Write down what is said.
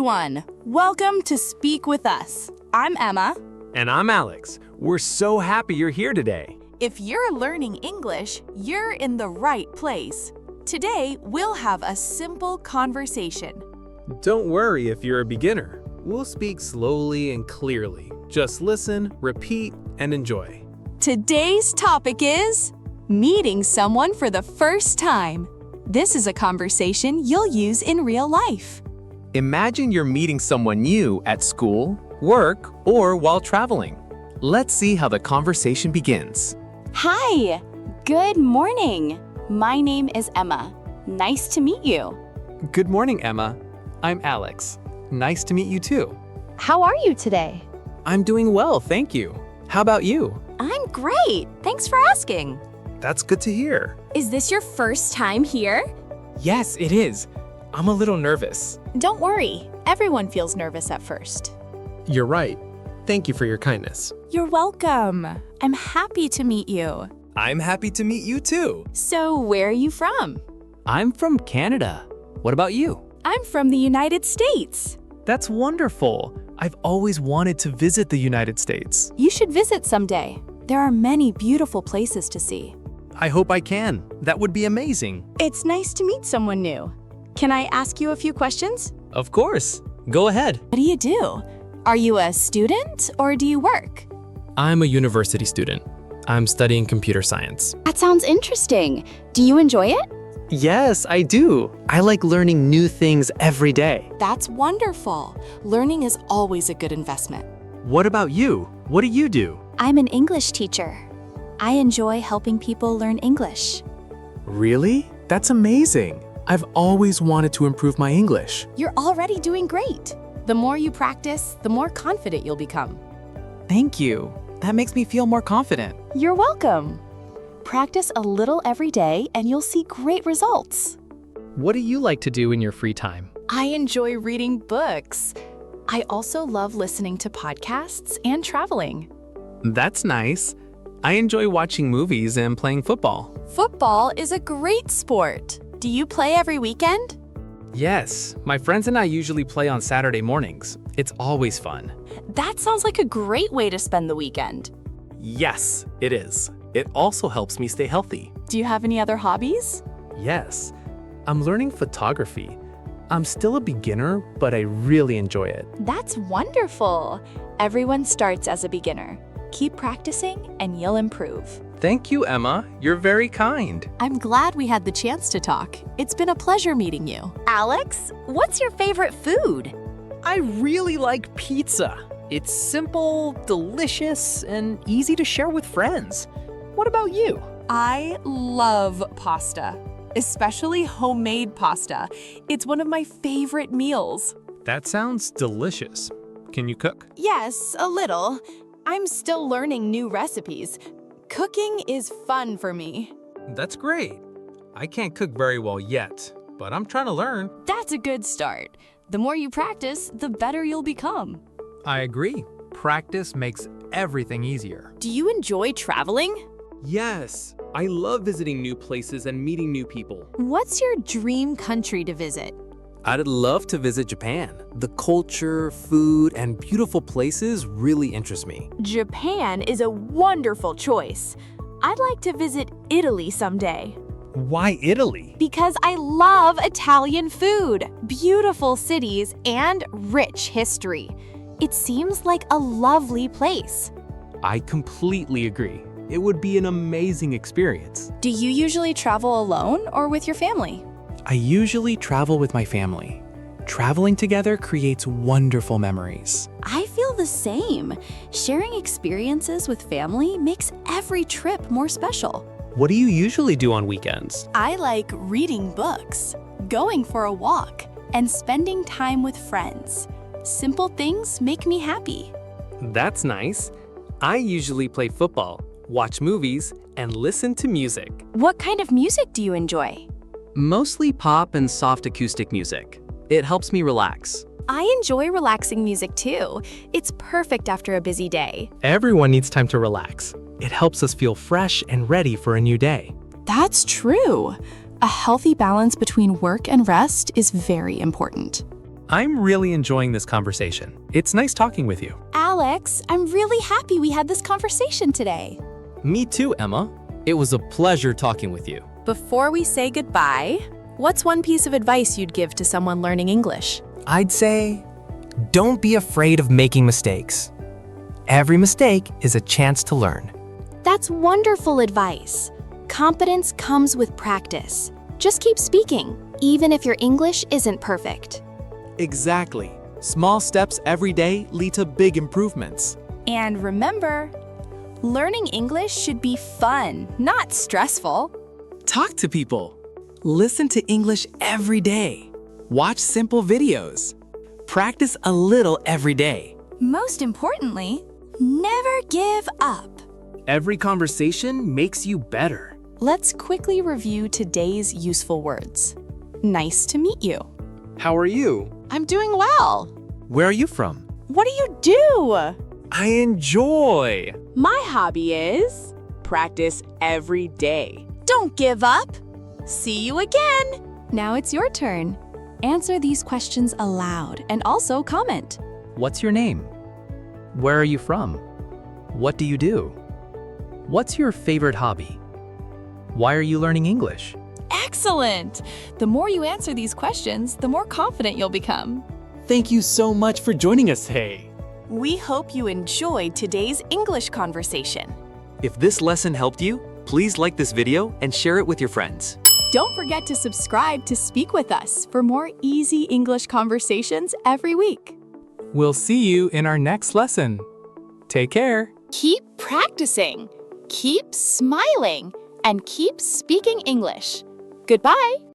everyone! Welcome to Speak With Us. I'm Emma. And I'm Alex. We're so happy you're here today. If you're learning English, you're in the right place. Today, we'll have a simple conversation. Don't worry if you're a beginner. We'll speak slowly and clearly. Just listen, repeat, and enjoy. Today's topic is meeting someone for the first time. This is a conversation you'll use in real life. Imagine you're meeting someone new at school, work, or while traveling. Let's see how the conversation begins. Hi! Good morning. My name is Emma. Nice to meet you. Good morning, Emma. I'm Alex. Nice to meet you too. How are you today? I'm doing well, thank you. How about you? I'm great. Thanks for asking. That's good to hear. Is this your first time here? Yes, it is. I'm a little nervous. Don't worry. Everyone feels nervous at first. You're right. Thank you for your kindness. You're welcome. I'm happy to meet you. I'm happy to meet you too. So, where are you from? I'm from Canada. What about you? I'm from the United States. That's wonderful. I've always wanted to visit the United States. You should visit someday. There are many beautiful places to see. I hope I can. That would be amazing. It's nice to meet someone new. Can I ask you a few questions? Of course. Go ahead. What do you do? Are you a student or do you work? I'm a university student. I'm studying computer science. That sounds interesting. Do you enjoy it? Yes, I do. I like learning new things every day. That's wonderful. Learning is always a good investment. What about you? What do you do? I'm an English teacher. I enjoy helping people learn English. Really? That's amazing. I've always wanted to improve my English. You're already doing great. The more you practice, the more confident you'll become. Thank you. That makes me feel more confident. You're welcome. Practice a little every day and you'll see great results. What do you like to do in your free time? I enjoy reading books. I also love listening to podcasts and traveling. That's nice. I enjoy watching movies and playing football. Football is a great sport. Do you play every weekend? Yes, my friends and I usually play on Saturday mornings. It's always fun. That sounds like a great way to spend the weekend. Yes, it is. It also helps me stay healthy. Do you have any other hobbies? Yes, I'm learning photography. I'm still a beginner, but I really enjoy it. That's wonderful. Everyone starts as a beginner. Keep practicing and you'll improve. Thank you, Emma. You're very kind. I'm glad we had the chance to talk. It's been a pleasure meeting you. Alex, what's your favorite food? I really like pizza. It's simple, delicious, and easy to share with friends. What about you? I love pasta, especially homemade pasta. It's one of my favorite meals. That sounds delicious. Can you cook? Yes, a little. I'm still learning new recipes. Cooking is fun for me. That's great. I can't cook very well yet, but I'm trying to learn. That's a good start. The more you practice, the better you'll become. I agree. Practice makes everything easier. Do you enjoy traveling? Yes, I love visiting new places and meeting new people. What's your dream country to visit? I'd love to visit Japan. The culture, food, and beautiful places really interest me. Japan is a wonderful choice. I'd like to visit Italy someday. Why Italy? Because I love Italian food, beautiful cities, and rich history. It seems like a lovely place. I completely agree. It would be an amazing experience. Do you usually travel alone or with your family? I usually travel with my family. Traveling together creates wonderful memories. I feel the same. Sharing experiences with family makes every trip more special. What do you usually do on weekends? I like reading books, going for a walk, and spending time with friends. Simple things make me happy. That's nice. I usually play football, watch movies, and listen to music. What kind of music do you enjoy? Mostly pop and soft acoustic music. It helps me relax. I enjoy relaxing music too. It's perfect after a busy day. Everyone needs time to relax. It helps us feel fresh and ready for a new day. That's true. A healthy balance between work and rest is very important. I'm really enjoying this conversation. It's nice talking with you. Alex, I'm really happy we had this conversation today. Me too, Emma. It was a pleasure talking with you. Before we say goodbye, what's one piece of advice you'd give to someone learning English? I'd say, don't be afraid of making mistakes. Every mistake is a chance to learn. That's wonderful advice. Competence comes with practice. Just keep speaking, even if your English isn't perfect. Exactly. Small steps every day lead to big improvements. And remember, learning English should be fun, not stressful. Talk to people. Listen to English every day. Watch simple videos. Practice a little every day. Most importantly, never give up. Every conversation makes you better. Let's quickly review today's useful words. Nice to meet you. How are you? I'm doing well. Where are you from? What do you do? I enjoy. My hobby is practice every day. Don't give up. See you again. Now it's your turn. Answer these questions aloud and also comment. What's your name? Where are you from? What do you do? What's your favorite hobby? Why are you learning English? Excellent! The more you answer these questions, the more confident you'll become. Thank you so much for joining us today. We hope you enjoyed today's English conversation. If this lesson helped you, please like this video and share it with your friends. Don't forget to subscribe to Speak With Us for more easy English conversations every week. We'll see you in our next lesson. Take care. Keep practicing, keep smiling, and keep speaking English. Goodbye!